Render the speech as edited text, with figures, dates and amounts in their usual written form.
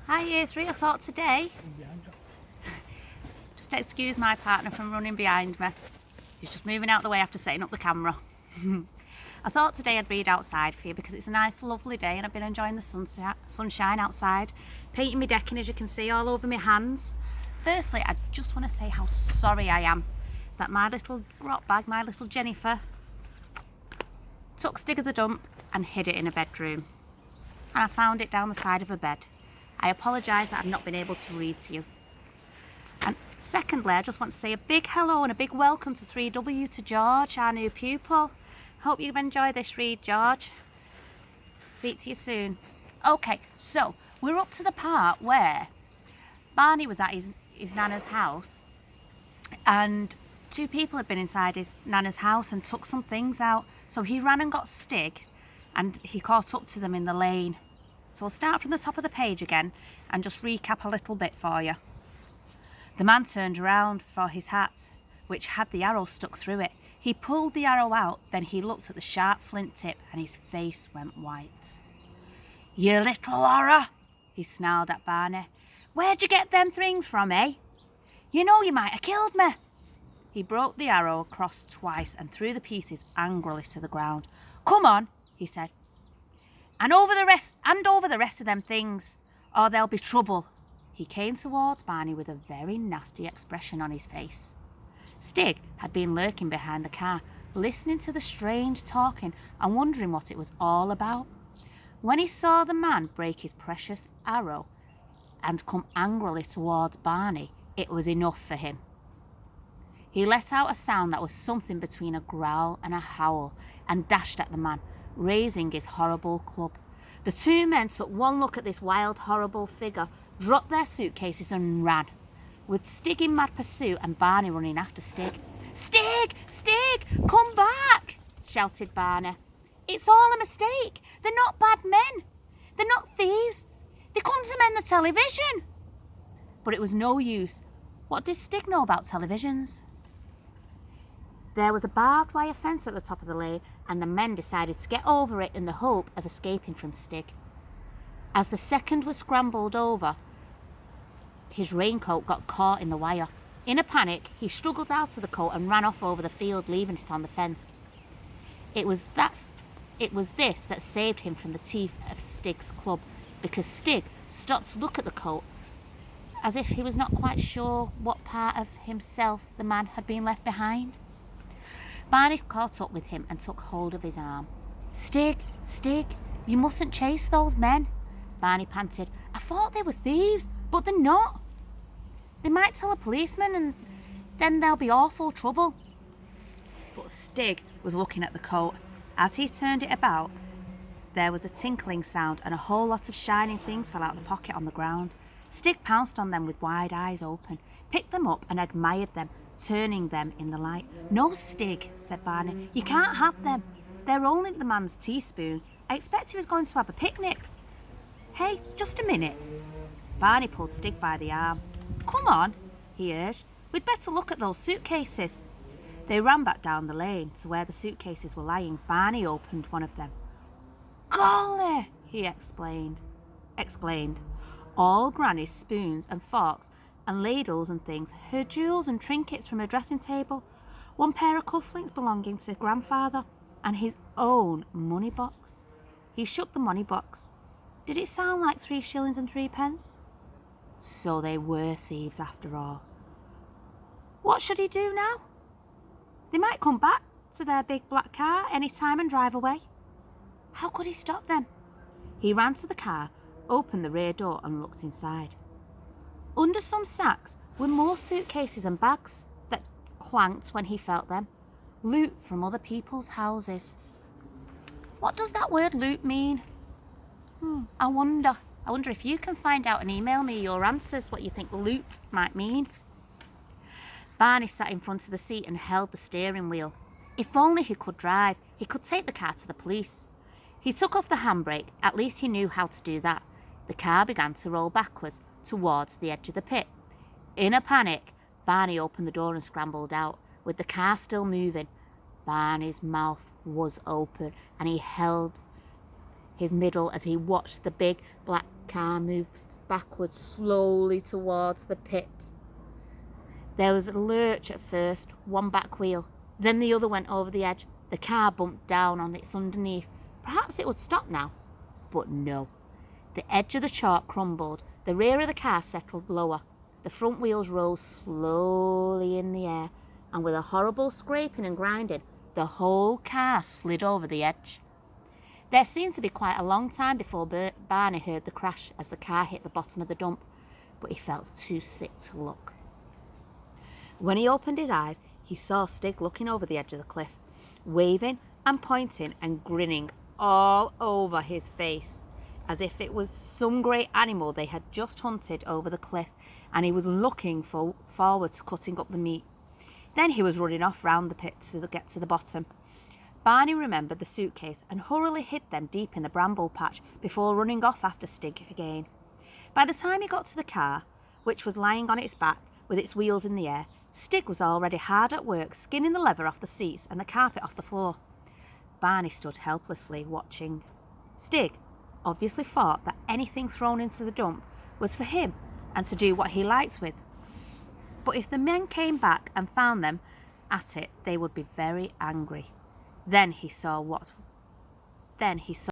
Hi Year 3, I thought today, just excuse my partner from running behind me. He's just moving out the way after setting up the camera. I thought today I'd read outside for you because it's a nice lovely day and I've been enjoying the sunshine outside, painting my decking as you can see all over my hands. Firstly, I just want to say how sorry I am that my little grot bag, my little Jennifer, took Stig of the dump and hid it in a bedroom. And I found it down the side of a bed. I apologise that I've not been able to read to you. And secondly, I just want to say a big hello and a big welcome to 3W to George, our new pupil. Hope you've enjoyed this read, George. Speak to you soon. Okay, so we're up to the part where Barney was at his nana's house and two people had been inside his nana's house and took some things out. So he ran and got Stig and he caught up to them in the lane. So I'll start from the top of the page again and just recap a little bit for you. The man turned around for his hat, which had the arrow stuck through it. He pulled the arrow out, then he looked at the sharp flint tip and his face went white. "You little horror," he snarled at Barney. "Where'd you get them things from, eh? You know you might have killed me." He broke the arrow across twice and threw the pieces angrily to the ground. "Come on," he said. And over the rest of them things, or there'll be trouble." He came towards Barney with a very nasty expression on his face. Stig had been lurking behind the car, listening to the strange talking and wondering what it was all about. When he saw the man break his precious arrow and come angrily towards Barney, it was enough for him. He let out a sound that was something between a growl and a howl and dashed at the man, raising his horrible club. The two men took one look at this wild, horrible figure, dropped their suitcases and ran, with Stig in mad pursuit and Barney running after Stig. "Stig! Stig! Come back!" shouted Barney. "It's all a mistake. They're not bad men. They're not thieves. They come to mend the television." But it was no use. What did Stig know about televisions? There was a barbed wire fence at the top of the lane and the men decided to get over it in the hope of escaping from Stig. As the second was scrambled over, his raincoat got caught in the wire. In a panic, he struggled out of the coat and ran off over the field, leaving it on the fence. It was this that saved him from the teeth of Stig's club, because Stig stopped to look at the coat as if he was not quite sure what part of himself the man had been left behind. Barney caught up with him and took hold of his arm. "Stig, Stig, you mustn't chase those men," Barney panted. "I thought they were thieves, but they're not. They might tell a policeman and then there'll be awful trouble." But Stig was looking at the coat. As he turned it about, there was a tinkling sound and a whole lot of shining things fell out of the pocket on the ground. Stig pounced on them with wide eyes open, picked them up and admired them, turning them in the light. "No, Stig," said Barney, "you can't have them. They're only the man's teaspoons. I expect he was going to have a picnic." "Hey, just a minute." Barney pulled Stig by the arm. "Come on," he urged. "We'd better look at those suitcases." They ran back down the lane to where the suitcases were lying. Barney opened one of them. "Golly!" he exclaimed. All Granny's spoons and forks and ladles and things, her jewels and trinkets from her dressing table, one pair of cufflinks belonging to grandfather, and his own money box. He shook the money box. Did it sound like 3 shillings and 3 pence? So they were thieves after all. What should he do now? They might come back to their big black car any time and drive away. How could he stop them? He ran to the car, opened the rear door and looked inside. Under some sacks were more suitcases and bags that clanked when he felt them. Loot from other people's houses. What does that word loot mean? I wonder if you can find out and email me your answers, what you think loot might mean. Barney sat in front of the seat and held the steering wheel. If only he could drive, he could take the car to the police. He took off the handbrake, at least he knew how to do that. The car began to roll backwards towards the edge of the pit. In a panic, Barney opened the door and scrambled out, with the car still moving. Barney's mouth was open and he held his middle as he watched the big black car move backwards slowly towards the pit. There was a lurch at first, one back wheel. Then the other went over the edge. The car bumped down on its underneath. Perhaps it would stop now. But no. The edge of the chalk crumbled. The rear of the car settled lower. The front wheels rose slowly in the air. And with a horrible scraping and grinding, the whole car slid over the edge. There seemed to be quite a long time before Barney heard the crash as the car hit the bottom of the dump, but he felt too sick to look. When he opened his eyes, he saw Stig looking over the edge of the cliff, waving and pointing and grinning all over his face, as if it was some great animal they had just hunted over the cliff, and he was looking forward to cutting up the meat. Then he was running off round the pit to get to the bottom. Barney remembered the suitcase and hurriedly hid them deep in the bramble patch before running off after Stig again. By the time he got to the car, which was lying on its back with its wheels in the air, Stig was already hard at work skinning the leather off the seats and the carpet off the floor. Barney stood helplessly watching. Stig obviously thought that anything thrown into the dump was for him and to do what he liked with. But if the men came back and found them at it, they would be very angry. Then he saw